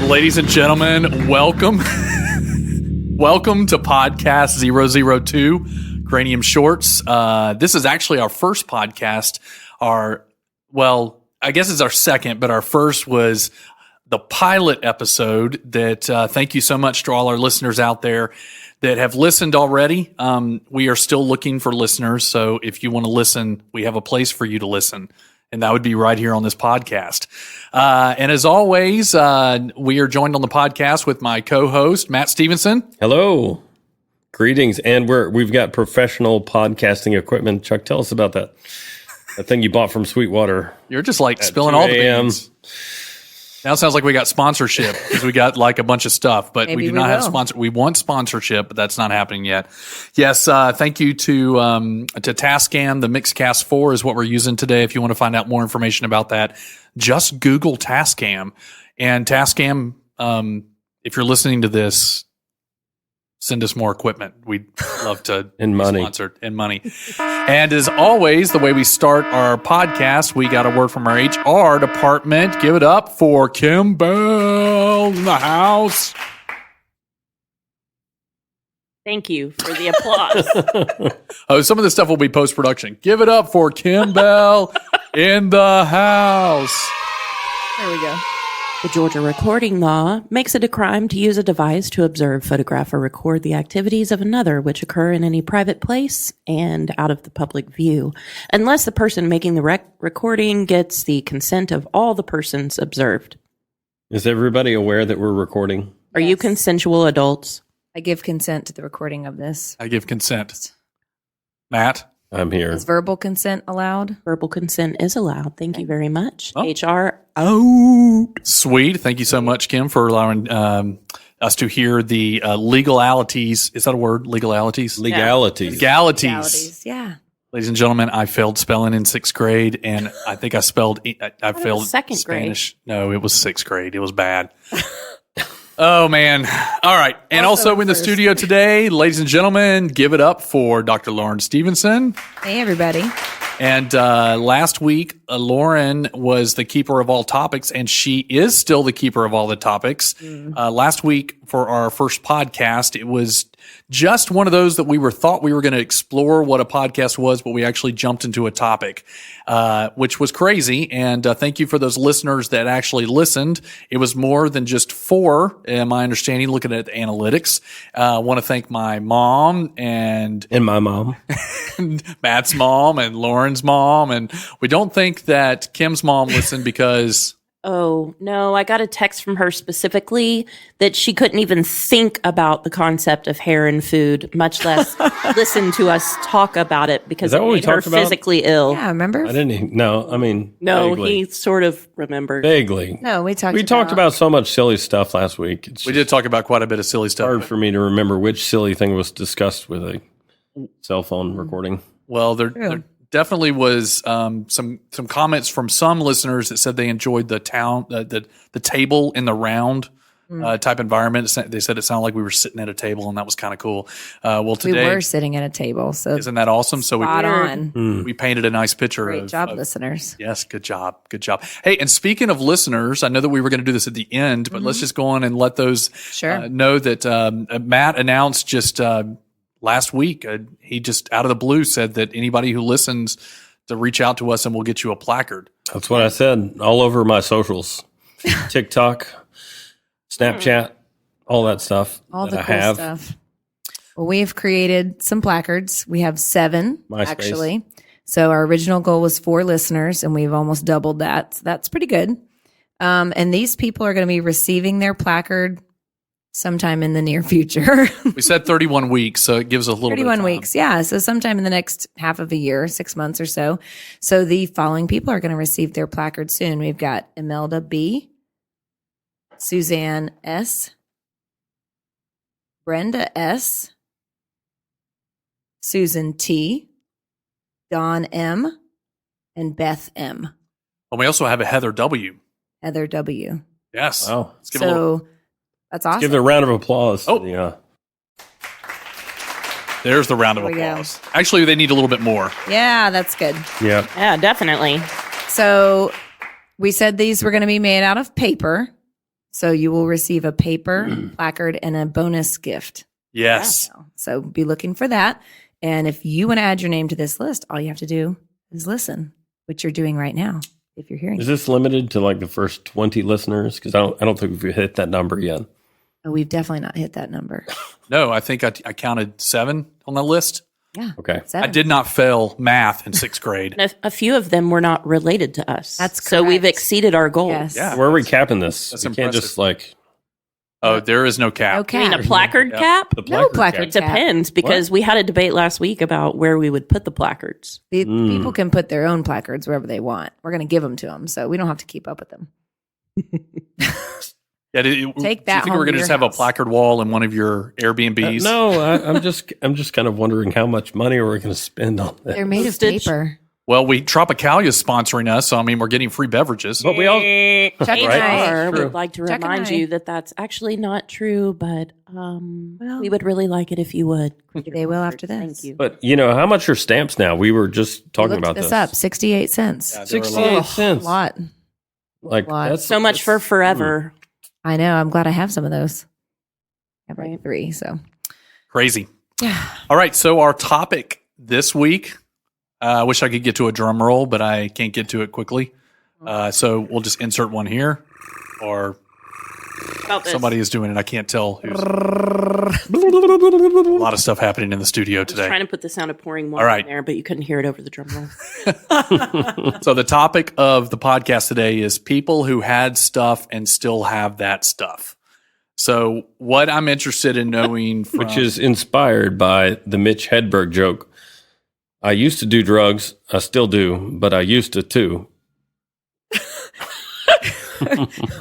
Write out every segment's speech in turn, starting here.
Ladies and gentlemen, welcome. Welcome to Podcast 002, Cranium Shorts. This is actually our first podcast. I guess it's our second, but our first was the pilot episode that thank you so much to all our listeners out there that have listened already. We are still looking for listeners, so if you want to listen, we have a place for you to listen, and that would be right here on this podcast. And as always, we are joined on the podcast with my co-host, Matt Stevenson. Hello. Greetings. And we've got professional podcasting equipment. Chuck, tell us about that. That thing you bought from Sweetwater. You're just like spilling all the beans. Now it sounds like we got sponsorship because we got like a bunch of stuff, but we do not have sponsor. We want sponsorship, but that's not happening yet. Yes, thank you to Tascam. The Mixcast 4 is what we're using today. If you want to find out more information about that, just Google Tascam. And Tascam, if you're listening to this, send us more equipment. We'd love to and money. Sponsored and money. And as always, the way we start our podcast, we got a word from our HR department. Give it up for Kim Bell in the house. Thank you for the applause. Some of this stuff will be post-production. Give it up for Kim Bell in the house. There we go. The Georgia recording law makes it a crime to use a device to observe, photograph, or record the activities of another which occur in any private place and out of the public view, unless the person making the recording gets the consent of all the persons observed. Is everybody aware that we're recording? Are you consensual adults? I give consent to the recording of this. I give consent. Matt? I'm here. Is verbal consent allowed? Verbal consent is allowed. Thank you very much. Oh. HR. Sweet. Thank you so much, Kim, for allowing us to hear the legalities. Is that a word? Legalities? Legalities. Yeah. Ladies and gentlemen, I failed spelling in 6th grade, and I think I failed second Spanish. Grade. No, it was 6th grade. It was bad. Oh, man. All right. And also in the studio today, ladies and gentlemen, give it up for Dr. Lauren Stevenson. Hey, everybody. And last week, Lauren was the keeper of all topics, and she is still the keeper of all the topics. Last week, for our first podcast, it was just one of those that we thought we were going to explore what a podcast was, but we actually jumped into a topic, which was crazy. And thank you for those listeners that actually listened. It was more than just 4, in my understanding, looking at the analytics. I want to thank my mom and my mom. Matt's mom and Lauren's mom. And we don't think that Kim's mom listened because... Oh, no, I got a text from her specifically that she couldn't even think about the concept of hair and food, much less listen to us talk about it because it made her physically ill. Yeah, remember? I didn't. No, I mean, no, vaguely. he sort of remembered. Vaguely. No, we talked about so much silly stuff last week. We did talk about quite a bit of silly stuff. Hard for me to remember which silly thing was discussed with a cell phone recording. Well, there definitely was some comments from some listeners that said they enjoyed the table in the round type environment. They said it sounded like we were sitting at a table, and that was kind of cool. Well, today we were sitting at a table, so isn't that awesome? So we painted a nice picture. Great job, listeners. Yes, good job. Hey, and speaking of listeners, I know that we were going to do this at the end, but let's just go on and let those know that Matt announced just last week, he just out of the blue said that anybody who listens to reach out to us and we'll get you a placard. That's what I said all over my socials, TikTok, Snapchat, all that stuff. All the cool stuff. Well, we've created some placards. We have 7, actually. So our original goal was 4 listeners, and we've almost doubled that. So that's pretty good. And these people are going to be receiving their placard sometime in the near future. We said 31 weeks, so it gives a little 31 bit of time. Weeks, yeah. So sometime in the next half of a year, 6 months or so. So the following people are going to receive their placard soon. We've got Imelda B., Suzanne S., Brenda S., Susan T., Dawn M., and Beth M. And we also have a Heather W. Heather W. Yes. Wow. Let's give a little... That's awesome. Let's give it a round of applause. Oh. There's the round of applause. Actually, they need a little bit more. Yeah, that's good. Yeah. Yeah, definitely. So we said these were going to be made out of paper. So you will receive a paper placard and a bonus gift. Yes. So be looking for that. And if you want to add your name to this list, all you have to do is listen, which you're doing right now. If you're hearing, is this limited to like the first 20 listeners? Because I don't think we've hit that number yet. Oh, we've definitely not hit that number. No, I think I counted 7 on the list. Yeah. Okay. 7. I did not fail math in 6th grade. And a few of them were not related to us. That's so we've correct. exceeded our goal. Yes. Yeah. Where are we capping this? That's We can't just impressive. Oh, there is no cap. Okay. I mean, a placard Yeah. cap? the No placard placard It cap. cap. depends because we had a debate last week about where we would put the placards. People can put their own placards wherever they want. We're going to give them to them, so we don't have to keep up with them. Yeah, Take do you that think home we're going to to just your have a house. placard wall in one of your Airbnbs? No, I'm just kind of wondering how much money we're going to spend on that. They're made of Postage. paper. Well, Tropicalia is sponsoring us, so I mean, we're getting free beverages. But we all Chuck and Right. I. HR True. would like to Chuck and remind I. you that that's actually not true, but we would really like it if you would. They will after this. Thank you. But how much are stamps now? We were just talking Looked about this this. up. 68 cents. Yeah, there were a lot. 68 A cents. lot. Like Lot. that's So much for forever. I know. I'm glad I have some of those. I have like Right. 3. So Crazy. yeah. All right, so our topic this week, I wish I could get to a drum roll, but I can't get to it quickly. So we'll just insert one here, or About this. somebody is doing it. I can't tell who's. A lot of stuff happening in the studio I was today. trying to put the sound of pouring water All right. in there, but you couldn't hear it over the drum roll. So the topic of the podcast today is people who had stuff and still have that stuff. So what I'm interested in knowing from, which is inspired by the Mitch Hedberg joke. I used to do drugs. I still do, but I used to too.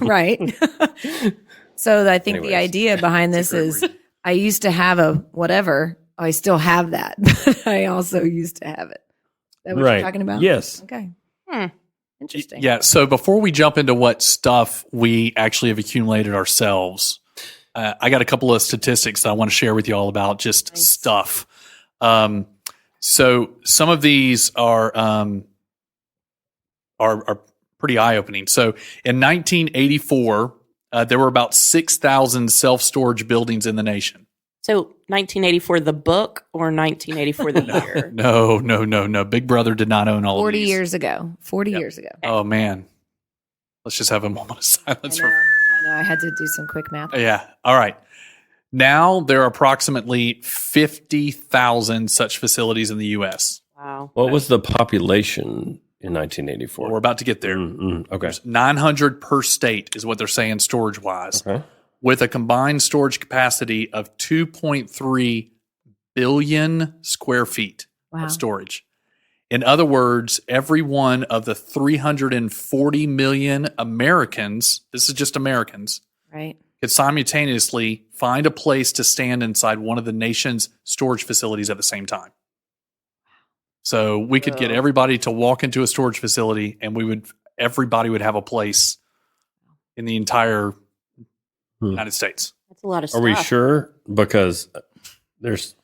Right. So I think the Anyways. idea behind this great is read. I used to have a whatever. I still have that, but I also used to have it. Is that what Right. you're talking about? Yes. Okay. Interesting. Yeah. So before we jump into what stuff we actually have accumulated ourselves, I got a couple of statistics that I want to share with you all about just stuff. So some of these are pretty eye opening. So in 1984, there were about 6,000 self storage buildings in the nation. So 1984, the book, or 1984, the year? No. Big Brother did not own all 40 of these. years ago. 40 years ago. Oh man, let's just have a moment of silence. I know. I had to do some quick math. Yeah. All right. Now there are approximately 50,000 such facilities in the U.S. Wow. What was the population in 1984? We're about to get there. Okay. There's 900 per state is what they're saying storage wise, Okay. with a combined storage capacity of 2.3 billion square feet Wow. of storage. In other words, every one of the 340 million Americans, this is just Americans, Right. could simultaneously find a place to stand inside one of the nation's storage facilities at the same time. So we could get everybody to walk into a storage facility, and everybody would have a place in the entire United States. That's a lot of Are stuff. we sure? Because there's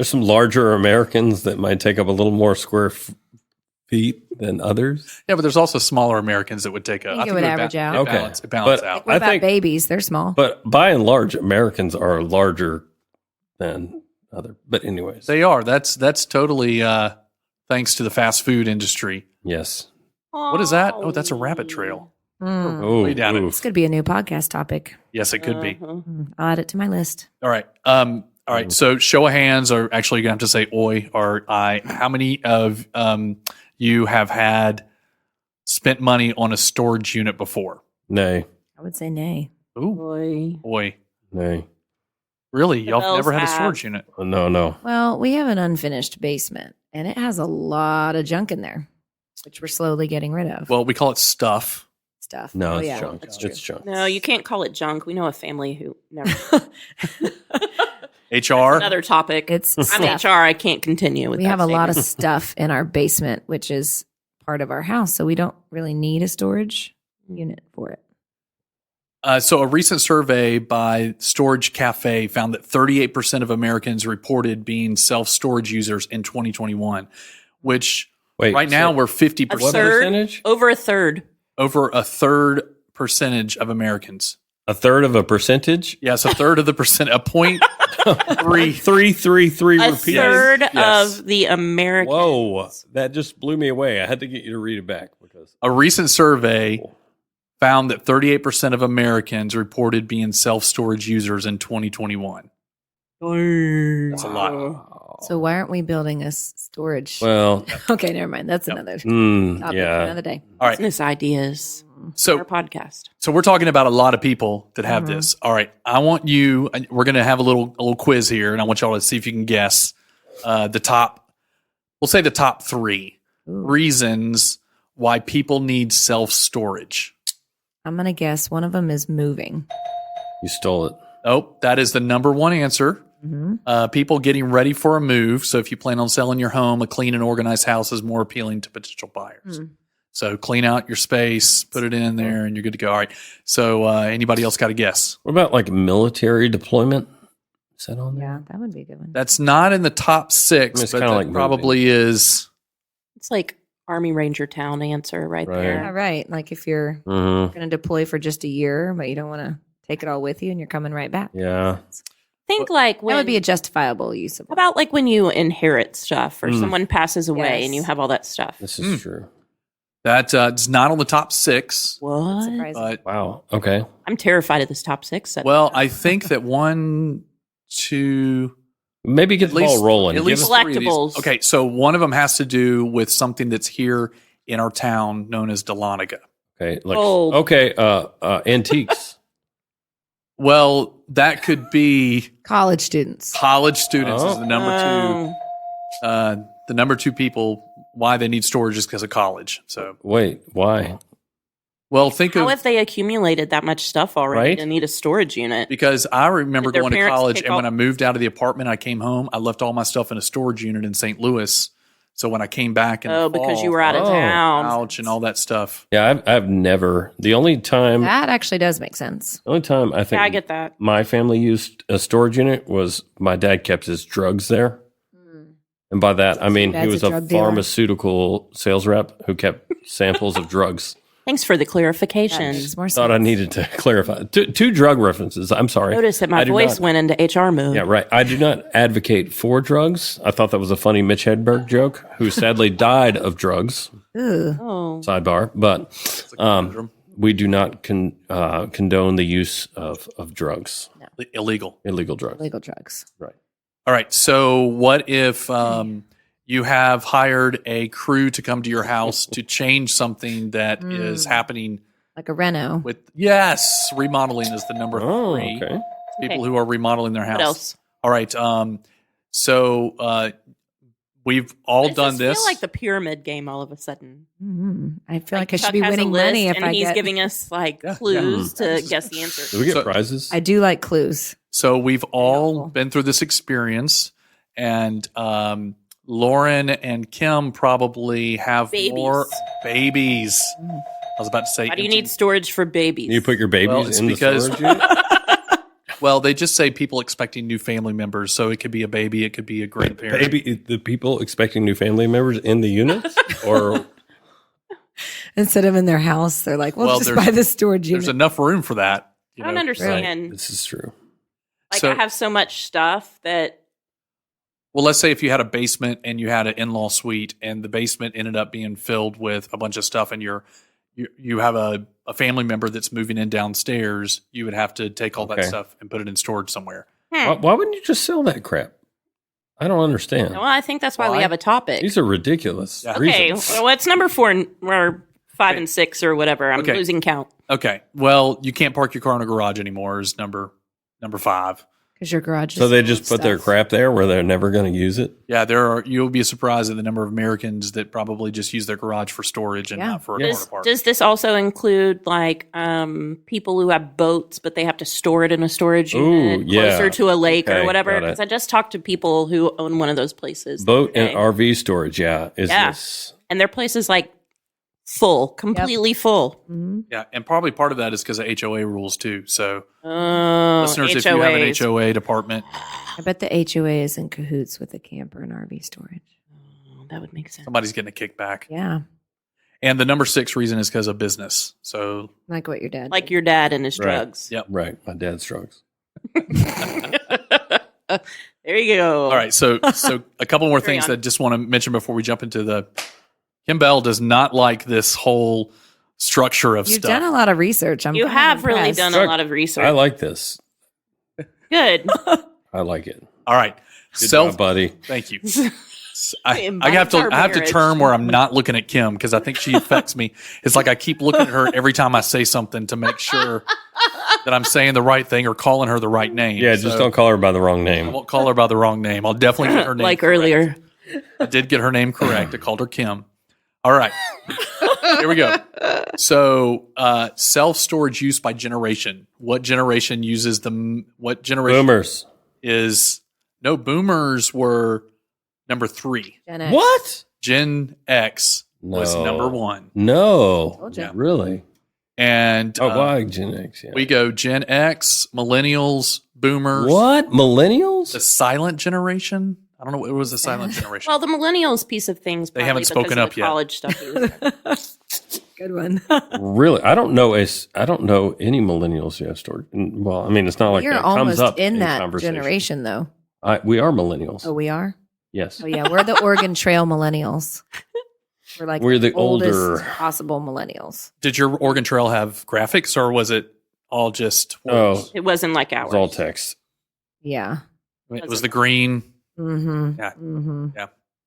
some larger Americans that might take up a little more square feet than others. Yeah, but there's also smaller Americans that would take I think it would average out. It balance, it balance But out. What I about think- babies? They're small. But by and large, Americans are larger than other. But anyways, They are. That's totally thanks to the fast food industry. yes. What is that? Oh, that's a rabbit trail. Oh, Way down it. This could be a new podcast topic. Yes, it could be. I'll add it to my list. All right. All right. So show of hands, or actually you're going to have to say oi or I. How many of you have spent money on a storage unit before? Nay, I would say nay. Ooh, Boy. oi. nay. Really? The Y'all bells never had a have. storage unit? Oh, no. Well, we have an unfinished basement, and it has a lot of junk in there, which we're slowly getting rid of. Well, we call it stuff. Stuff. No, Oh, it's yeah, junk. that's true. It's junk. No, you can't call it junk. We know a family who never. HR. Another topic. It's I'm stuff. HR. I can't continue with We that have a lot of statement. stuff in our basement, which is part of our house, so we don't really need a storage unit for it. So a recent survey by Storage Cafe found that 38% of Americans reported being self-storage users in 2021, which Wait, right now so we're 50%. A what third, percentage? over a third. Over a third percentage of Americans A third of a percentage? Yes, a third of the percent, a point 333 A repeats. third Yes. of the Americans. Whoa, that just blew me away. I had to get you to read it back because A recent survey found that 38% of Americans reported being self-storage users in 2021. That's a lot. So why aren't we building a storage? Well, Okay, never mind. That's another topic yeah. for another day. All right. Business ideas. So Our podcast. So we're talking about a lot of people that have this. All right. I want you, we're going to have a little quiz here, and I want y'all to see if you can guess the top, we'll say the top 3 reasons why people need self-storage. I'm going to guess one of them is moving. You stole it. Oh, that is the number 1 answer. People getting ready for a move. So if you plan on selling your home, a clean and organized house is more appealing to potential buyers. So clean out your space, put it in there, and you're good to go. All right. So anybody else got a guess? What about like military deployment? Is that on there? Yeah, that would be a good one. That's not in the top 6, It's but kinda that like probably is. It's like Army Ranger Town answer right there. Yeah, right. Like if you're Mm-hmm. going to deploy for just a year, but you don't want to take it all with you and you're coming right back. Yeah. Think like when That would be a justifiable use of how about like when you inherit stuff or someone passes away Yes. and you have all that stuff. This is true. That it's not on the top 6, What? surprising. but Wow. Okay. I'm terrified of this top 6. well, I think that 1, 2, Maybe get the ball rolling. at Give least us- 3 of these. Collectibles. Okay, so one of them has to do with something that's here in our town known as Dahlonega. Okay. Like, Gold. okay. Antiques. Well, that could be College students. college students is the number 2. Oh. The number 2 people why they need storage is because of college. So, Wait. Why? well, think How of if they accumulated that much stuff already Right? to need a storage unit? because I remember Did their going to parents college, take and when all- I moved out of the apartment, I came home. I left all my stuff in a storage unit in St. Louis. So when I came back in the Oh, because fall, you were out of Oh. town. couch and all that stuff. Yeah, I've never. The only time That actually does make sense. I think Yeah, I get that. my family used a storage unit was my dad kept his drugs there. And by that, I mean he Dad's was a a drug dealer. pharmaceutical sales rep who kept samples of drugs. Thanks for the That clarification. makes more sense. Thought I needed to clarify. Two drug references. I'm sorry. Notice that I my do voice not- went into HR mode. Yeah, right. I do not advocate for drugs. I thought that was a funny Mitch Hedberg joke, who sadly died of drugs. Ugh. Oh. Sidebar, but we do not condone the use of drugs, Illegal. illegal drugs. Illegal drugs. Right. All right. So what if you have hired a crew to come to your house to change something that is happening Like a reno. with, remodeling is the number 3. Oh, okay. People Okay. who are remodeling their house. What else? All right. So we've all I done just this. feel like the pyramid game all of a sudden. I feel like I should Chuck be has a winning list money if and I he's get. giving us like Yeah, clues yeah. to guess the answer. Do we get So- prizes? I do like clues. So we've all helpful. been through this experience, and Lauren and Kim probably have Babies. more babies. I was about to say, Why do you empty- need storage for babies? You put your babies Well, it's in because- the storage unit? Well, they just say people expecting new family members, so it could be a baby, it could be a grandparent. Baby, the people expecting new family members in the units, or Instead of in their house, they're like, well, Well, just there's- buy the storage There's unit. enough room for that. I don't understand. this is true. Like So- I have so much stuff that Well, let's say if you had a basement and you had an in-law suite, and the basement ended up being filled with a bunch of stuff, and you have a family member that's moving in downstairs, you would have to take all that Okay. stuff and put it in storage somewhere. Why wouldn't you just sell that crap? I don't understand. well, I think that's why Why? we have a topic. These are ridiculous. Yeah. Okay, reasons. well, it's number 4 or 5 Okay. and 6 or whatever. I'm Okay. losing count. Okay. Well, you can't park your car in a garage anymore is number 5. Because your garage is So they full just of put their stuff. crap there where they're never going to use it. Yeah, you'll be surprised at the number of Americans that probably just use their garage for storage and Yeah. not for a Does, car park. does this also include like people who have boats, but they have to store it in a storage unit Ooh, yeah. closer to a lake Okay, or whatever? got it. Because I just talked to people who own one of those places. Boat and Okay. RV storage, yeah. Is Yeah. this And their place is like full, completely full. Yeah, and probably part of that is because of HOA rules too. So Oh, listeners, if you have an HOAs. HOA department, I bet the HOA is in cahoots with the camper and RV storage. That would make sense. somebody's getting a kickback. Yeah. And the number 6 reason is because of business. So Like what your dad Like did. your dad and his Right. drugs. Yep. Right. My dad's drugs. There you go. All right, so a couple more Carry things on. that I just want to mention before we jump into the Kim Bell does not like this whole structure of You've stuff. done a lot of research. You have really done a Chuck, lot of research. I like this. Good. I like it. All right, Good job, buddy. Thank you. It I have to invites our turn where I'm not looking at Kim because I think she affects me. It's like I keep looking at her every time I say something to make sure that I'm saying the right thing or calling her the right name. Yeah, just So don't call her by the wrong I name. won't call her by the wrong name. I'll definitely get her name like correct. earlier. I did get her name correct. I called her Kim. All right. Here we go. So, self-storage use by generation. What generation uses what generation Boomers. is no boomers were number 3. Gen X. What? Gen X was No. number 1. No. Told ya. Really? And Why Gen X? Yeah. we go Gen X, millennials, boomers. What? Millennials? The silent generation? I don't know what was the silent generation. Well, the millennials piece of things. They haven't probably spoken because of up the yet. College stuff. he was in. Good one. Really? I don't know any millennials who have stored. Well, I mean, it's not like You're that comes almost up in that conversation. generation, though. We are millennials. Oh, we are? Yes. Oh, yeah. We're the Oregon Trail millennials. We're like We're the oldest older- possible millennials. Did your Oregon Trail have graphics or was it all just words? Oh, It wasn't like ours. it's all text. Yeah. It was the green. Mm-hmm. Yeah. Mm-hmm.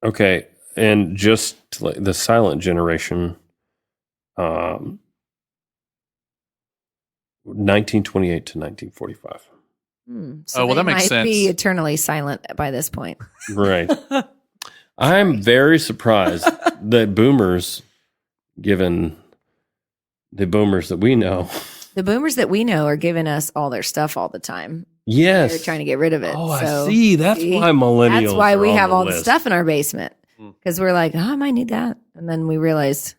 Okay, and just like the silent generation, 1928 to 1945. So Oh, well, they that makes might be sense. eternally silent by this point. Right. I'm very surprised that boomers, given the boomers that we know, The boomers that we know are giving us all their stuff all the time. yes, They're trying to get rid of it. Oh, So I see. That's see? why millennials. That's why we are on have all the list. stuff in our basement Mm. because we're like, I might need that, and then we realized,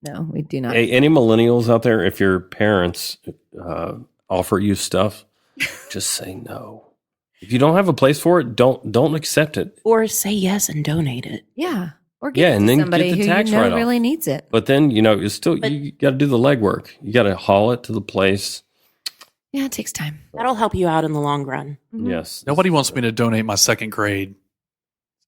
no, we do not. Hey, any millennials out there? If your parents offer you stuff, just say no. If you don't have a place for it, don't accept it. Or say yes and donate it. Yeah, or give Yeah, it and to then somebody get the who tax you know write-off. really needs it. But then you still But- you got to do the legwork. You got to haul it to the place. Yeah, it takes time. That'll help you out in the long run. Mhm. Yes. Nobody wants me to donate my 2nd grade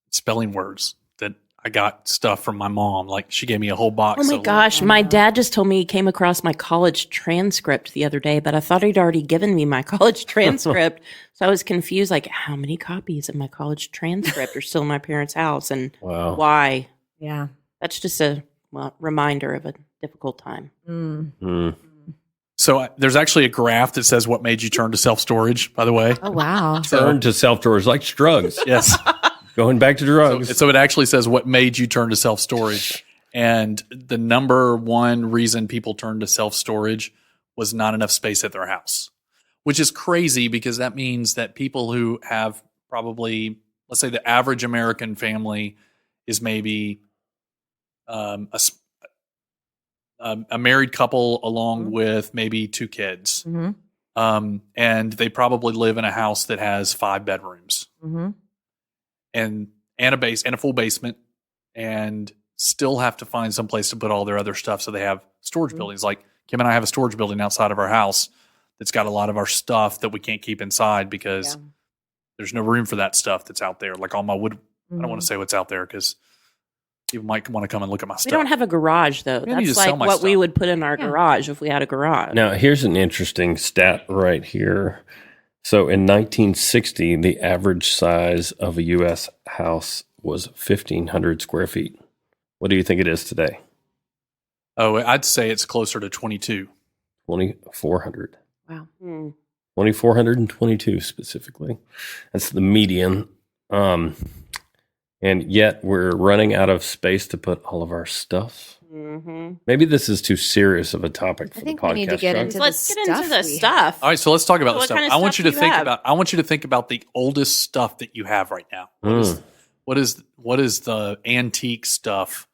spelling words that I got stuff from my mom. Like she gave me a whole box. Oh my of- gosh. My dad just told me he came across my college transcript the other day, but I thought he'd already given me my college transcript. So I was confused, like, how many copies of my college transcript are still in my parents' house and Wow. why? Yeah. That's just a reminder of a difficult time. Mm. Mm. So there's actually a graph that says what made you turn to self-storage, by the way. Oh wow. Turn to self-storage like drugs. Yes. Going back to drugs. So it actually says what made you turn to self-storage. And the number 1 reason people turned to self-storage was not enough space at their house, which is crazy because that means that people who have probably, let's say the average American family is maybe a married couple along with maybe 2 kids. Mm-hmm. And they probably live in a house that has 5 bedrooms Mm-hmm. and a full basement and still have to find some place to put all their other stuff. So they have storage buildings. Like Kim and I have a storage building outside of our house that's got a lot of our stuff that we can't keep inside because there's no room for that stuff that's out there. Like all my wood. I don't want to say what's out there because people might want to come and look at my We stuff. don't have a garage, though. I need to That's sell like my what we stuff. would put in our Yeah. garage if we had a garage. Now, here's an interesting stat right here. So in 1960, the average size of a U.S. house was 1,500 square feet. What do you think it is today? Oh, I'd say it's closer to 22. 2,400. Wow. 2,422 specifically. That's the median. And yet we're running out of space to put all of our stuff. Mm-hmm. Maybe this is too serious of a topic for I think the podcast. we need to get Chuck. into Let's the get into stuff the we stuff. All right, so let's talk about So the what stuff. kind of I want stuff you to do you think have? about. I want you to think about the oldest stuff that you have right now. What is the antique stuff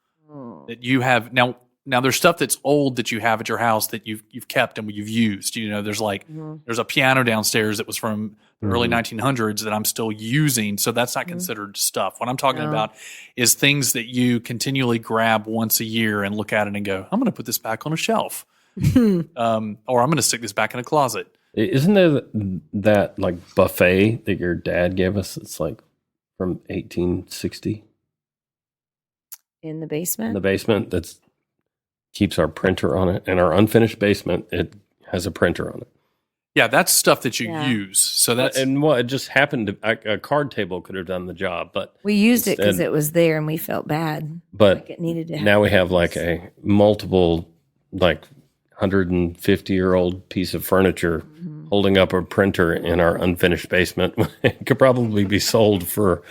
that you have now? Now there's stuff that's old that you have at your house that you've kept and you've used. There's there's a piano downstairs that was from the early 1900s that I'm still using. So that's not considered stuff. What I'm talking about is things that you continually grab once a year and look at it and go, I'm going to put this back on a shelf. Or I'm going to stick this back in a closet. Isn't there that like buffet that your dad gave us? It's like from 1860 In the basement? in the basement. That's keeps our printer on it. And our unfinished basement, it has a printer on it. Yeah, that's stuff that you use. So that's it just happened to a card table could have done the job, but we used it because it was there and we felt bad. But like it needed to. Now we have like a multiple 150-year-old piece of furniture holding up a printer in our unfinished basement. It could probably be sold for,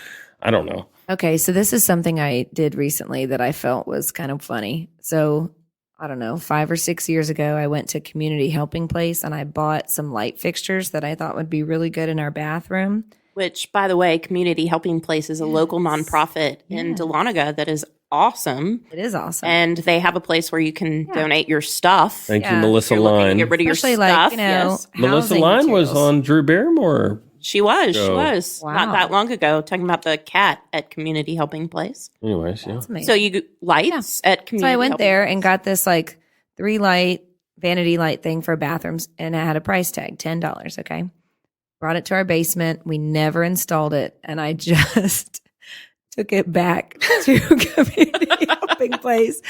I don't know. Okay, so this is something I did recently that I felt was kind of funny. So I don't know, 5 or 6 years ago, I went to Community Helping Place and I bought some light fixtures that I thought would be really good in our bathroom. Which, by the way, Community Helping Place is a local nonprofit in Dahlonega that is awesome. It is awesome. And they have a place where you can donate your stuff. Thank you, Melissa If you're looking to Line. get rid of Especially your stuff. yes. Melissa housing Line was materials. on Drew Barrymore. She was. Wow. Not that long ago, talking about the cat at Community Helping Place. Anyways, yeah. That's amazing. So you lights at Community So I went Helping there Place. and got this 3-light vanity light thing for bathrooms, and it had a price tag, $10. Okay, brought it to our basement. We never installed it, and I just took it back to Community Helping Place,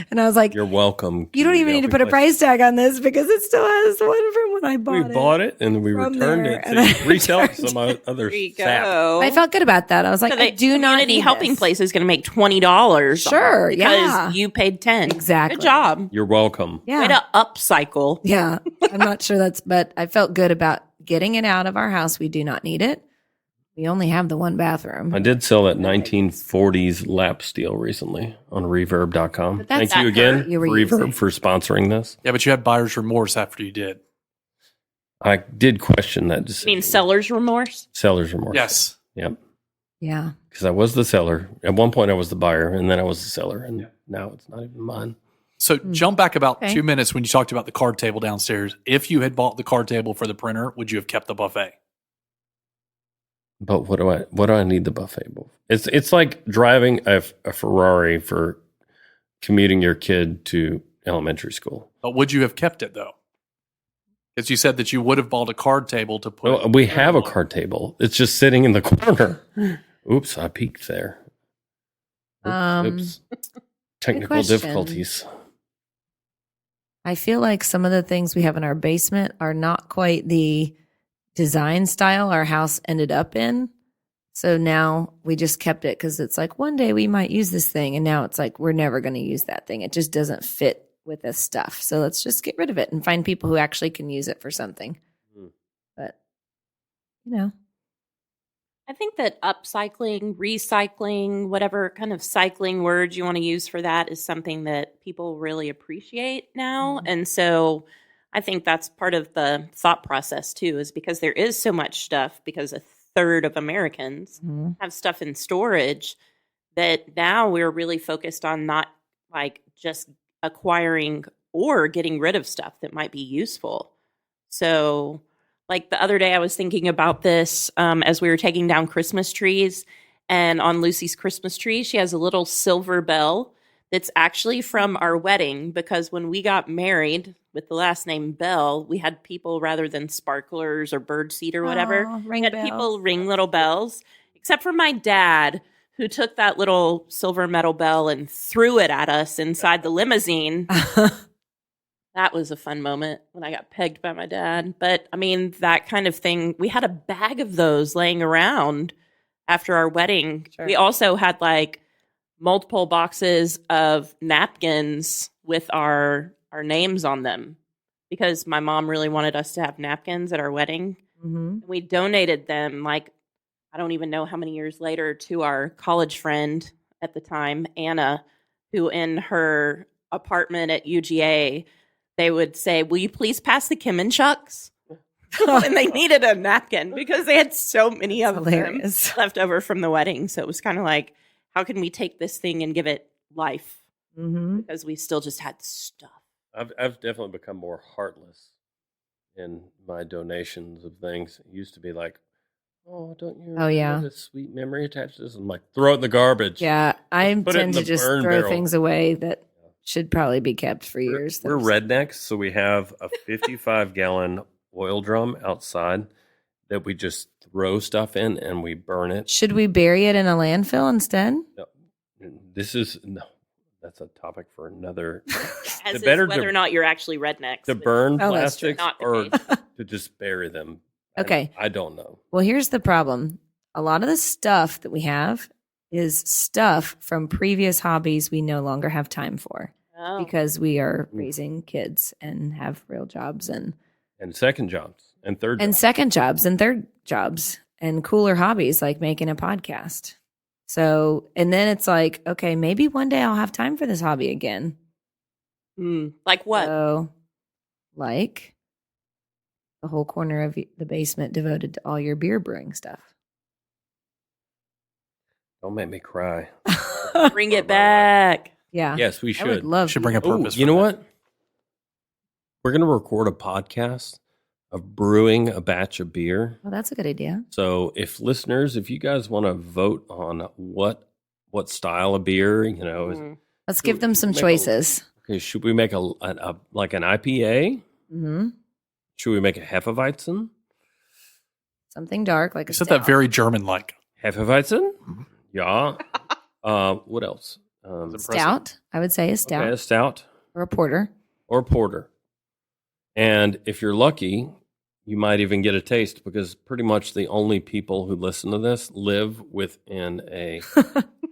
and I was like, You're welcome. "You don't even need to put a price tag on this because it still has one from when I We bought it." bought it and we from returned there, it and I to resell it to returned some other There you sap. go. I felt good about that. I was like, So I do not Community need Helping this. Place is going to make $20. Sure, because yeah. you paid 10. Exactly. Good job. You're welcome. Yeah, Way to upcycle. yeah. I'm not sure but I felt good about getting it out of our house. We do not need it. We only have the one bathroom. I did sell that 1940s lap steel recently on reverb.com. But that's Thank you again, you were using. Reverb, for sponsoring this. Yeah, but you had buyer's remorse after you did. I did question that You decision. mean seller's remorse? Seller's remorse. Yes. Yep. Yeah. Because I was the seller. At one point I was the buyer, and then I was the seller, and now it's not even mine. So jump back about Okay. 2 minutes when you talked about the card table downstairs. If you had bought the card table for the printer, would you have kept the buffet? But what do I need the buffet for? It's like driving a Ferrari for commuting your kid to elementary school. But would you have kept it though? Because you said that you would have bought a card table to put. Well, we have a card table. It's just sitting in the corner. Oops, I peeked there. Oops. Technical question. difficulties. I feel like some of the things we have in our basement are not quite the design style our house ended up in. So now we just kept it because it's like one day we might use this thing. And now it's like we're never going to use that thing. It just doesn't fit with this stuff. So let's just get rid of it and find people who actually can use it for something. But, I think that upcycling, recycling, whatever kind of cycling words you want to use for that is something that people really appreciate now. And so I think that's part of the thought process too, is because there is so much stuff, because a third of Americans have stuff in storage, that now we're really focused on not just acquiring or getting rid of stuff that might be useful. So the other day I was thinking about this as we were taking down Christmas trees, and on Lucy's Christmas tree, she has a little silver bell that's actually from our wedding, because when we got married with the last name Bell, we had people, rather than sparklers or birdseed or whatever, ring had bells. people ring little bells, except for my dad, who took that little silver metal bell and threw it at us inside the limousine. That was a fun moment when I got pegged by my dad. But I mean, that kind of thing, we had a bag of those laying around after our wedding. Sure. We also had multiple boxes of napkins with our names on them, because my mom really wanted us to have napkins at our wedding. We donated them, I don't even know how many years later, to our college friend at the time, Anna, who in her apartment at UGA, they would say, "Will you please pass the Kim and Chucks?" And they needed a napkin because they had so many of them left over from the wedding. So it was kind of like, how can we take this thing and give it life? Mm-hmm. because we still just had stuff. I've definitely become more heartless in my donations of things. It used to be like, oh, don't you have a sweet memory attached to this? I'm like, throw it in the garbage. Yeah, I Put it in tend the to just burn throw barrel. things away that should probably be kept for years. We're rednecks, so we have a 55-gallon oil drum outside that we just throw stuff in and we burn it. Should we bury it in a landfill instead? No, that's a topic for another. As is better whether or not you're actually rednecks. To burn that's true. plastics Not the or case. to just bury them. Okay. I don't know. Well, here's the problem. A lot of the stuff that we have is stuff from previous hobbies we no longer have time for Oh. because we are raising kids and have real jobs and second jobs and third jobs. second jobs and third jobs and cooler hobbies like making a podcast. So, and then it's like, okay, maybe one day I'll have time for this hobby again. Like what? So, like the whole corner of the basement devoted to all your beer brewing stuff. Don't make me cry. Bring it back. Yeah. Yes, we I would should. love Should bring a Ooh, purpose. you for know that. what? We're going to record a podcast of brewing a batch of beer. Oh, that's a good idea. So if listeners, if you guys want to vote on what style of beer, Let's give them some make a- choices. okay, should we make a like an IPA? Mm-hmm. Should we make a Hefeweizen? Something dark like You a said that stout. very German-like. Hefeweizen? Mhm. Yeah. What else? Stout, I would say a stout Okay, a stout or a porter. or porter. And if you're lucky, you might even get a taste because pretty much the only people who listen to this live within a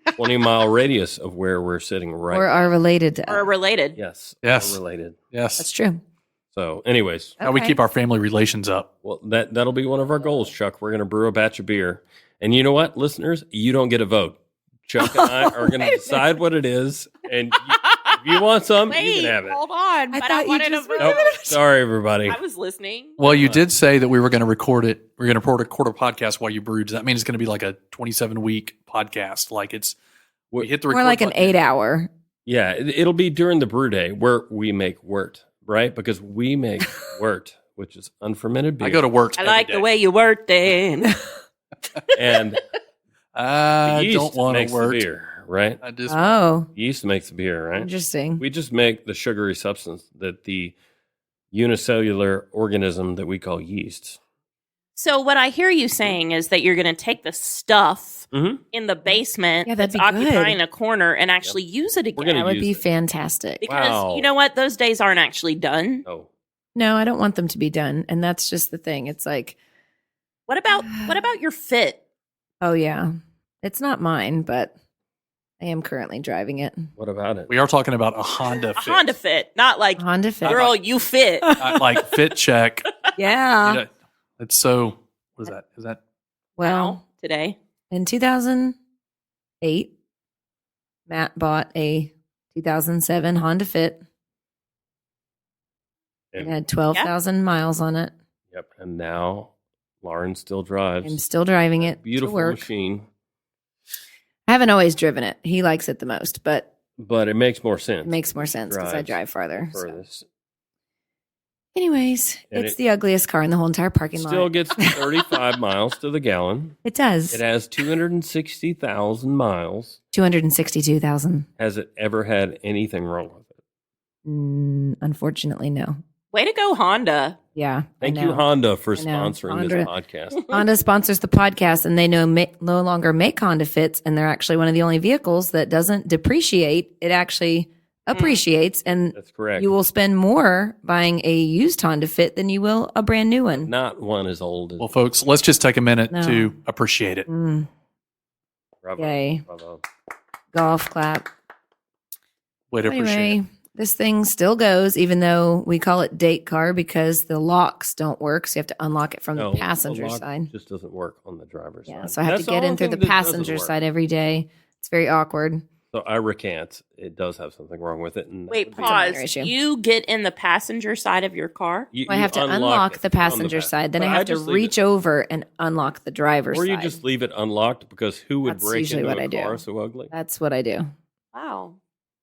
20-mile radius of where we're sitting right Or are related to Or us. related. Yes. Yes. Or related. Yes. That's true. So, anyways, How we Okay. keep our family relations up. well, that'll be one of our goals, Chuck. We're going to brew a batch of beer. And you know what, listeners? You don't get a vote. Chuck and I are going to decide what it is. And if you want some, Wait, you can have it. hold on. I but thought I you wanted just a vote. Nope. Sorry, everybody. I was listening. Well, you did say that we were going to record it. We're going to record a podcast while you brew. Does that mean it's going to be like a 27-week podcast? Like we hit the record More like an button. 8-hour. Yeah, it'll be during the brew day where we make wort, right? Because we make wort, which is unfermented beer. I go to work. I every like day. the way you worked then. and I yeast don't want makes to work. the beer, right? I just Oh, Yeast makes the beer, right? interesting. We just make the sugary substance that the unicellular organism that we call yeast. So what I hear you saying is that you're going to take the stuff Mhm. in the basement Yeah, that'd that's be good. occupying a corner and actually use it again. gonna That would use be it. fantastic. Because Wow. you know what? Those days aren't actually done. Oh, No, I don't want them to be done. And that's just the thing. It's like, What about your fit? oh, yeah, it's not mine, but I am currently driving it. what about it? we are talking about a Honda A Fit. Honda fit, not like Honda Fit. girl, you fit. Not like Fit Check. Yeah. You know, it's so. What is that? Is that? Well, Today. in 2008, Matt bought a 2007 Honda Fit. It And- had 12,000 miles on it. Yep. And now Lauren still drives. I'm still driving it Beautiful to work. machine, I haven't always driven it. He likes it the most, but but it makes more sense. it makes more sense because I Drives drive farther. so. furthest. Anyways, And it's it- the ugliest car in the whole entire parking Still lot. gets 35 miles to the gallon. It does. It has 260,000 miles. 262,000. Has it ever had anything wrong with it? Unfortunately, no. Way to go, Honda. Yeah. Thank I you, know. Honda, for I know. sponsoring this podcast. Honda sponsors the podcast, and they no longer make Honda Fits, and they're actually one of the only vehicles that doesn't depreciate. It actually appreciates, and That's correct. you will spend more buying a used Honda Fit than you will a brand new one. Not one as old as Well, folks, let's just take a minute No. to appreciate it. Bravo. Yay. Bravo. Golf clap. Way to appreciate it. Anyway, this thing still goes, even though we call it date car because the locks don't work. So you have to unlock it from No, the passenger lock side. just doesn't work on the driver's Yeah, side. so I have That's to get in only through the thing that doesn't passenger work. side every day. It's very awkward. So I recant. It does have something wrong with it. And that Wait, would be- minor pause. issue. You get in the passenger side of your car? I have to unlock it the from passenger side. Then I But have to just leave reach it. over and unlock the driver's Or side. you just leave it unlocked because who would That's break usually into what a I do. car so ugly? That's what I do. Wow.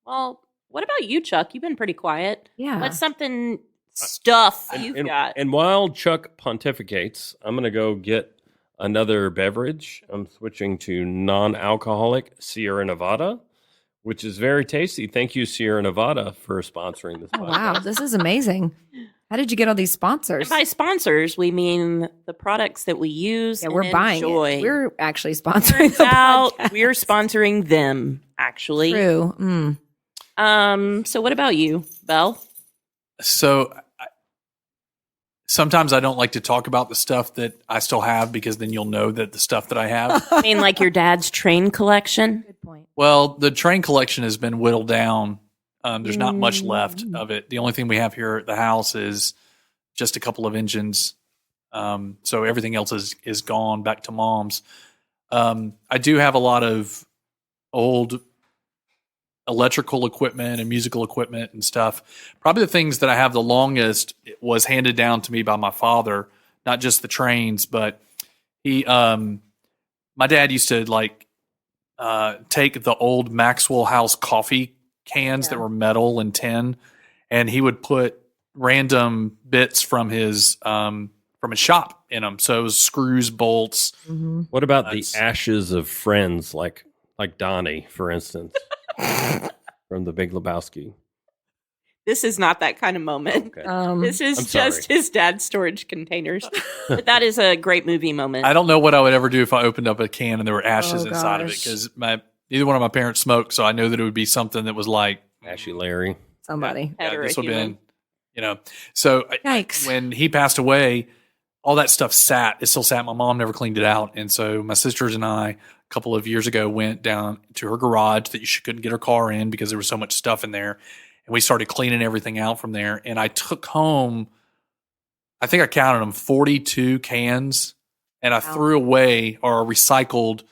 Well, What about you, Chuck? You've been pretty quiet. Yeah. What's something stuff you've got? And while Chuck pontificates, I'm going to go get another beverage. I'm switching to non-alcoholic Sierra Nevada, which is very tasty. Thank you, Sierra Nevada, for sponsoring this. Oh, wow, this is amazing. How did you get all these sponsors? And by sponsors, we mean the products that we use. Yeah, we're and buying enjoy. it. We're actually sponsoring. Turns out we're sponsoring them. Actually, True. So what about you, Belle? So sometimes I don't like to talk about the stuff that I still have because then you'll know that the stuff that I have. I mean, like your dad's train collection. Good point. Well, the train collection has been whittled down. There's not much left of it. The only thing we have here at the house is just a couple of engines. So everything else is gone back to mom's. I do have a lot of old electrical equipment and musical equipment and stuff. Probably the things that I have the longest was handed down to me by my father, not just the trains, but my dad used to take the old Maxwell House coffee cans that were metal and tin, and he would put random bits from his shop in them. So it was screws, bolts. Mm-hmm. What about the ashes of friends, like Donnie, for instance, from The Big Lebowski? This is not that kind of moment. Okay. This is I'm just sorry. his dad's storage containers. But that is a great movie moment. I don't know what I would ever do if I opened up a can and there were ashes Oh, inside of it gosh. because neither one of my parents smoked, so I know that it would be something that was like Ashy Larry. Somebody. Head or a this would have human. been, So Yikes. when he passed away, all that stuff sat. It still sat. My mom never cleaned it out, and so my sisters and I, a couple of years ago, went down to her garage that she couldn't get her car in because there was so much stuff in there, and we started cleaning everything out from there. And I took home, I think I counted them, 42 cans, and I threw away or recycled,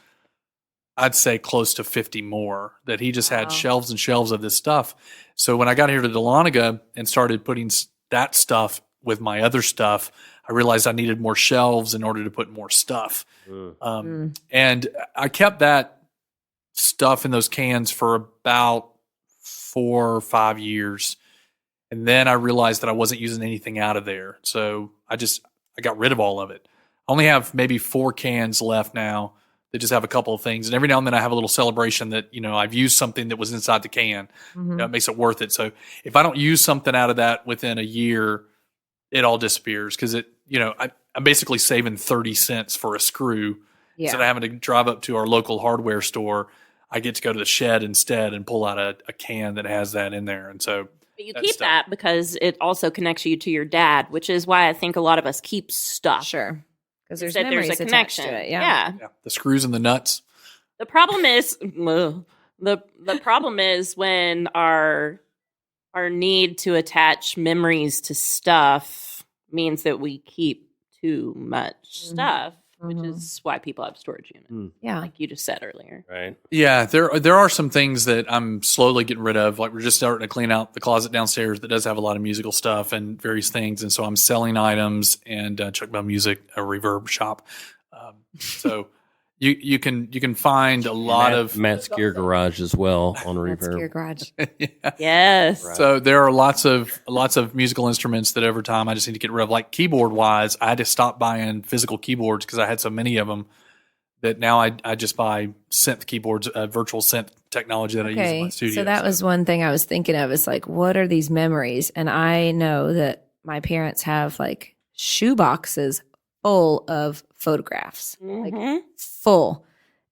I'd say close to 50 more that he just had shelves and shelves of this stuff. So when I got here to Dahlonega and started putting that stuff with my other stuff, I realized I needed more shelves in order to put more stuff. And I kept that stuff in those cans for about 4 or 5 years. And then I realized that I wasn't using anything out of there. So I got rid of all of it. I only have maybe 4 cans left now that just have a couple of things. And every now and then I have a little celebration that, I've used something that was inside the can. It makes it worth it. So if I don't use something out of that within a year, it all disappears because I'm basically saving 30 cents for a screw. Yeah. Instead of having to drive up to our local hardware store, I get to go to the shed instead and pull out a can that has that in there. And so But you that keep stuff. that because it also connects you to your dad, which is why I think a lot of us keep stuff. Sure. Because there's That memories there's a attached connection. to it. Yeah. Yeah, the screws and the nuts. The problem is the problem is when our need to attach memories to stuff means that we keep too much stuff, which is why people have storage units, Yeah. like you just said earlier. Right. Yeah, there are some things that I'm slowly getting rid of. Like we're just starting to clean out the closet downstairs that does have a lot of musical stuff and various things. And so I'm selling items and Chuck Bell Music, a reverb shop. So you can find a lot of Matt's Gear Garage as well on That's Reverb. Gear Garage. Yes. So there are lots of musical instruments that over time I just need to get rid of. Like keyboard wise, I had to stop buying physical keyboards because I had so many of them that now I just buy synth keyboards, virtual synth technology that I use in my studio. So that was one thing I was thinking of is like, what are these memories? And I know that my parents have like shoe boxes full of photographs, like full.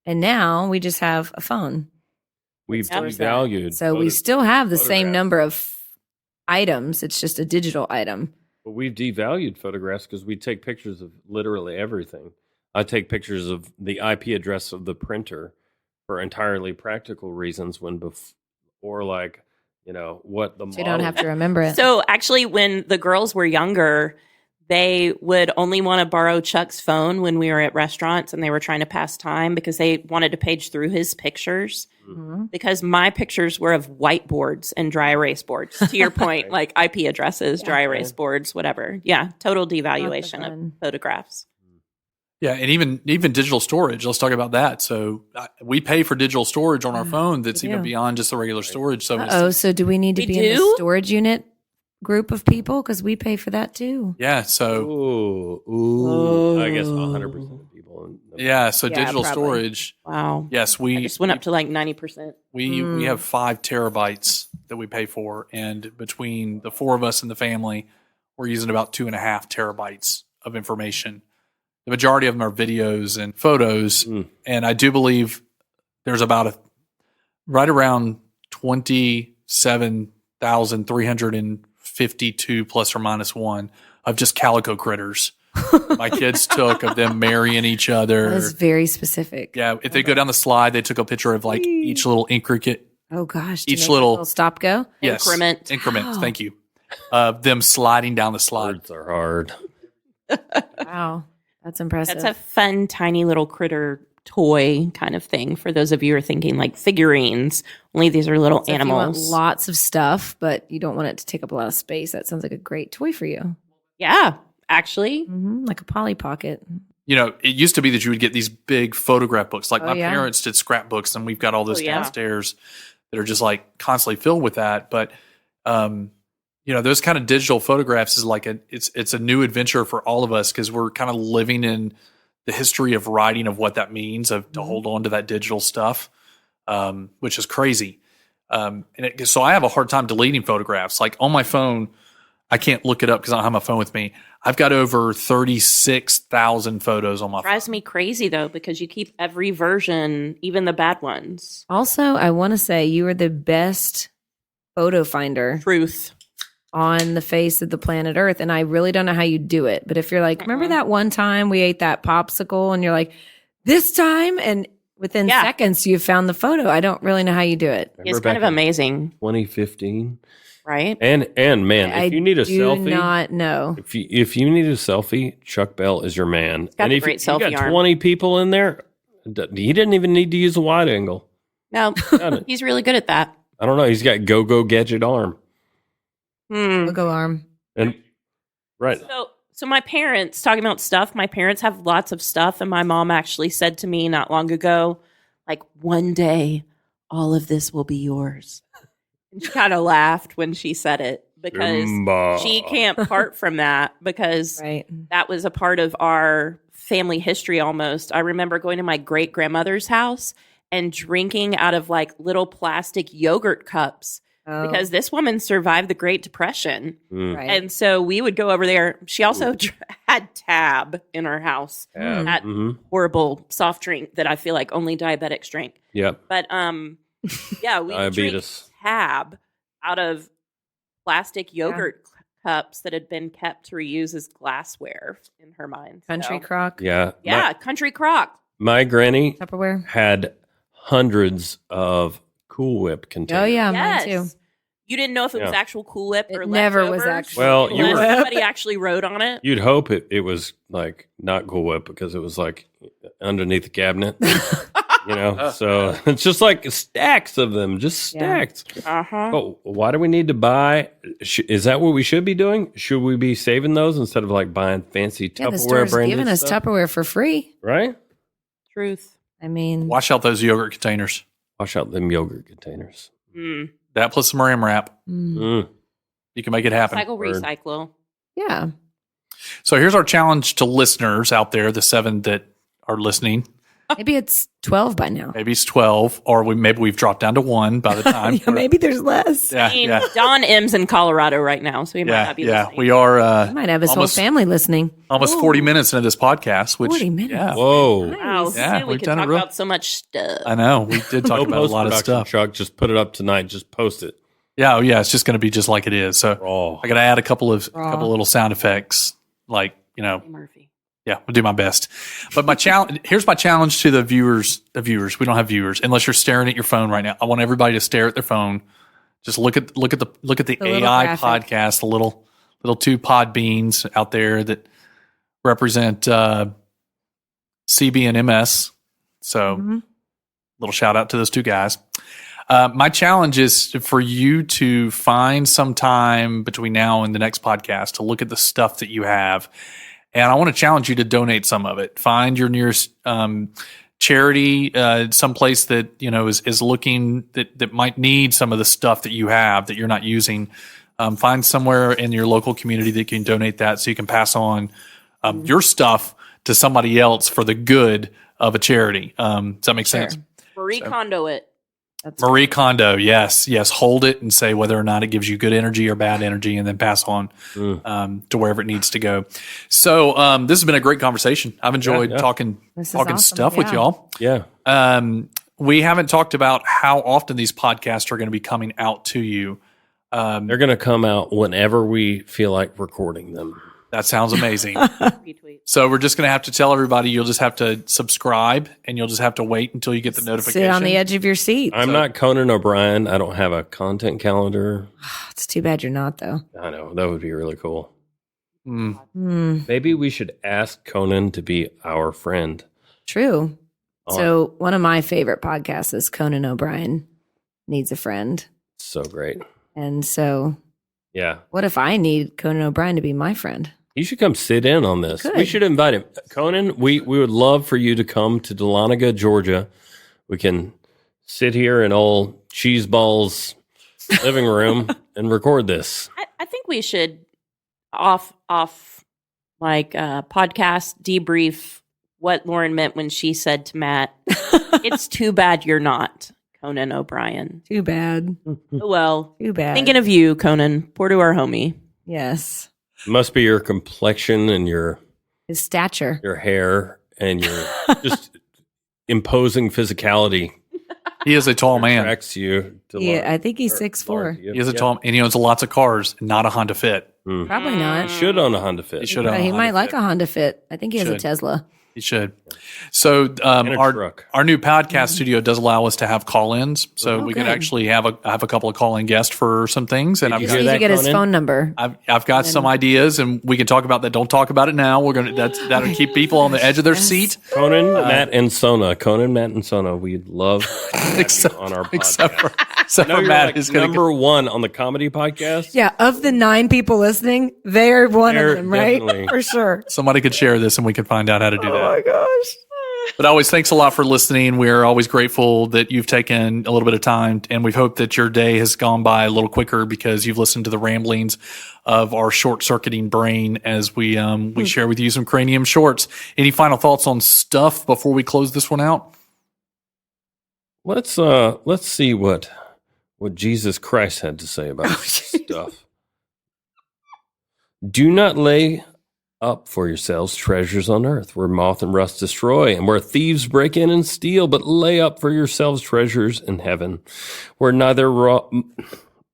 And now we just have a phone. We've Stores devalued. So we still have the same photographs. number of items. It's just a digital item. But we've devalued photographs because we take pictures of literally everything. I take pictures of the IP address of the printer for entirely practical reasons or like, what the So you don't have to remember it. So actually, when the girls were younger, they would only want to borrow Chuck's phone when we were at restaurants and they were trying to pass time because they wanted to page through his pictures. Because my pictures were of whiteboards and dry erase boards. To your point, like IP addresses, dry erase boards, whatever. Yeah, total devaluation of photographs. Yeah, and even digital storage. Let's talk about that. So we pay for digital storage on our phone that's even beyond just the regular storage. So so do we need to be in the storage unit group of people? Because we pay for that too. Yeah, so I guess 100% of people. So digital storage. Wow. Yes, I just went up to like 90%. We have 5 terabytes that we pay for, and between the 4 of us in the family, we're using about 2.5 terabytes of information. The majority of them are videos and photos, and I do believe there's about right around 27,352 plus or minus 1 of just calico critters my kids took of them marrying each other. That is very specific. Yeah, if they go down the slide, they took a picture of like each little increment. Oh gosh, each little stop go. Yes, increment. Wow. Thank you. Them sliding down the slide. Words are hard. Wow, that's impressive. That's a fun, tiny little critter toy kind of thing for those of you who are thinking like figurines. Only these are little so animals. If you want lots of stuff, but you don't want it to take up a lot of space. That sounds like a great toy for you. Yeah, actually. Like a Polly Pocket. You know, it used to be that you would get these big photograph books. Like my yeah. parents did scrapbooks, and we've got all those yeah. downstairs that are just like constantly filled with that. But you know, those kind of digital photographs is like it's a new adventure for all of us because we're kind of living in the history of writing of what that means to hold on to that digital stuff, which is crazy. So I have a hard time deleting photographs. Like on my phone, I can't look it up because I don't have my phone with me. I've got over 36,000 photos on my phone. Drives me crazy though because you keep every version, even the bad ones. Also, I want to say you are the best photo finder Truth. on the face of the planet Earth. And I really don't know how you do it. But if you're like, remember that one time we ate that popsicle and you're like, this time? And within seconds, you found the photo. I don't really know how you do it. It's kind of amazing. 2015. Right? And man, if you need a selfie. I do not know. If you need a selfie, Chuck Bell is your man. Got and a if great you selfie got arm. 20 people in there, he didn't even need to use a wide angle. No, he's really good at that. I don't know. He's got go gadget arm. Go arm. And right. So my parents, talking about stuff, my parents have lots of stuff. And my mom actually said to me not long ago, like, one day, all of this will be yours. And she kind of laughed when she said it because she can't part from that because that was a part of our family history almost. I remember going to my great-grandmother's house and drinking out of like little plastic yogurt cups because this woman survived the Great Depression. Right. And so we would go over there. She also had Tab in her house. That horrible soft drink that I feel like only diabetics drink. Yep. But yeah, we drink Tab out of plastic yogurt cups that had been kept to reuse as glassware in her mind. Country crock. Yeah. Country crock. My granny Tupperware had hundreds of Cool Whip containers. Oh yeah, Yes. mine too. You didn't know if it was actual Cool Whip or It never was leftovers? actually Well, Cool you Unless were- somebody actually wrote on it. You'd hope it was like not Cool Whip because it was like underneath the cabinet. You know, so it's just like stacks of them, just stacks. Oh, why do we need to buy? Is that what we should be doing? Should we be saving those instead of like buying fancy the Tupperware store's branded giving us stuff? Tupperware for free. Right? Truth. I mean, Wash out those yogurt containers. Wash out them yogurt containers. That plus some Ram Wrap. Mm. You can make it happen. Recycle. yeah. So here's our challenge to listeners out there, the 7 that are listening. Maybe it's 12 by now. Maybe it's 12, or maybe we've dropped down to 1 by the time. Maybe there's less. Yeah, I mean, Don M's in Colorado right now, so he might not be listening. We are. He might have his whole family listening. Almost 40 minutes into this podcast. Which 40 minutes. Yeah, Whoa. Wow, Yeah, we we've could done it talk real- about so much stuff. I know we did talk about a lot of Post-production, stuff. Chuck, just put it up tonight. Just post it. Yeah, it's just going to be just like it is. So Raw. I got to add a couple little sound effects, like Murphy. Yeah, we'll do my best. But my challenge here's my challenge to the viewers. We don't have viewers unless you're staring at your phone right now. I want everybody to stare at their phone. Just look at the AI graphic. podcast, the little 2 pod beans out there that represent CB and MS. So little shout out to those 2 guys. My challenge is for you to find some time between now and the next podcast to look at the stuff that you have And I want to challenge you to donate some of it. Find your nearest charity, someplace that is looking that might need some of the stuff that you have that you're not using. Find somewhere in your local community that can donate that, so you can pass on your stuff to somebody else for the good of a charity. Does that make sense? Marie Kondo it. Marie Kondo, yes. Hold it and say whether or not it gives you good energy or bad energy, and then pass on to wherever it needs to go. So this has been a great conversation. I've enjoyed talking awesome. stuff with y'all. Yeah. We haven't talked about how often these podcasts are going to be coming out to you. They're going to come out whenever we feel like recording them. That sounds amazing. So we're just going to have to tell everybody, you'll just have to subscribe, and you'll just have to wait until you get the notification. Sit on the edge of your seat. I'm not Conan O'Brien. I don't have a content calendar. It's too bad you're not, though. I know. That would be really cool. Mm. Maybe we should ask Conan to be our friend. True. So one of my favorite podcasts is Conan O'Brien Needs a Friend. So great. And so yeah, what if I need Conan O'Brien to be my friend? He should come sit in on this. We should invite him. Conan, we would love for you to come to Dahlonega, Georgia. We can sit here in old Cheeseballs living room and record this. I think we should off podcast debrief what Lauren meant when she said to Matt, "It's too bad you're not Conan O'Brien." Too bad. Well, too bad. Thinking of you, Conan. Poor to our homie. Yes. Must be your complexion and his stature, your hair, and your just imposing physicality. He is a tall man. Attracts you to I think he's 6'4". He is a tall, and he owns lots of cars, not a Honda Fit. Probably not. He should own a Honda Fit. He should own. He might like a Honda Fit. I think he has a Tesla. He should. So our new podcast studio does allow us to have call-ins, so we could actually have a couple of call-in guests for some things. And I just need to get his phone number. I've got some ideas, and we can talk about that. Don't talk about it now. That'll keep people on the edge of their seat. Conan, Matt, and Sona. Conan, Matt, and Sona. We'd love on our podcast. Except for Matt is number one on the comedy podcast. Yeah, of the 9 people listening, they're one of them, right? Definitely. For sure. Somebody could share this, and we could find out how to do that. Oh my gosh. But always, thanks a lot for listening. We're always grateful that you've taken a little bit of time, and we hope that your day has gone by a little quicker because you've listened to the ramblings of our short-circuiting brain as we share with you some Cranium shorts. Any final thoughts on stuff before we close this one out? Let's see what Jesus Christ had to say about stuff. Do not lay up for yourselves treasures on earth, where moth and rust destroy, and where thieves break in and steal, but lay up for yourselves treasures in heaven, where neither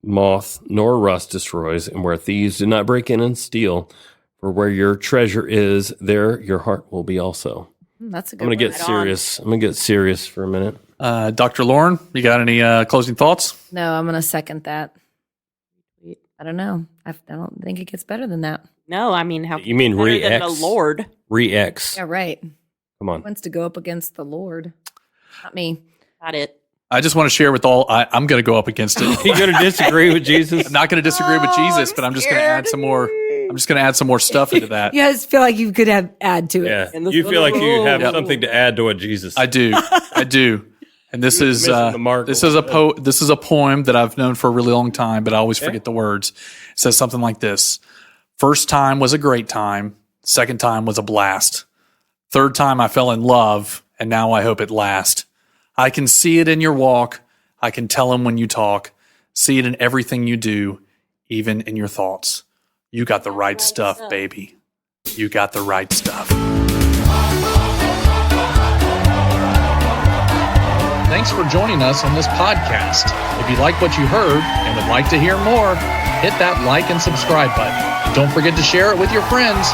moth nor rust destroys, and where thieves do not break in and steal. For where your treasure is, there your heart will be also. That's a good I'm going to get serious. I'm going to get serious for a minute. Dr. Lauren, you got any closing thoughts? No, I'm going to second that. I don't know. I don't think it gets better than that. No, I mean, how you mean re-X? The Lord. Re-X. Yeah, right. Come on. He wants to go up against the Lord. Not me. Got it. I just want to share with all. I'm going to go up against it. You're going to disagree with Jesus? I'm not going to disagree with Jesus, but I'm just going to add some more. I'm just going to add some more stuff into that. You guys feel like you could add to it. Yeah. You feel like you have something to add to what Jesus said. I do. And this is a poem that I've known for a really long time, but I always forget the words. It says something like this: first time was a great time. Second time was a blast. Third time I fell in love, and now I hope it lasts. I can see it in your walk. I can tell him when you talk. See it in everything you do, even in your thoughts. You got the right stuff, baby. You got the right stuff. Thanks for joining us on this podcast. If you like what you heard and would like to hear more, hit that like and subscribe button. And don't forget to share it with your friends.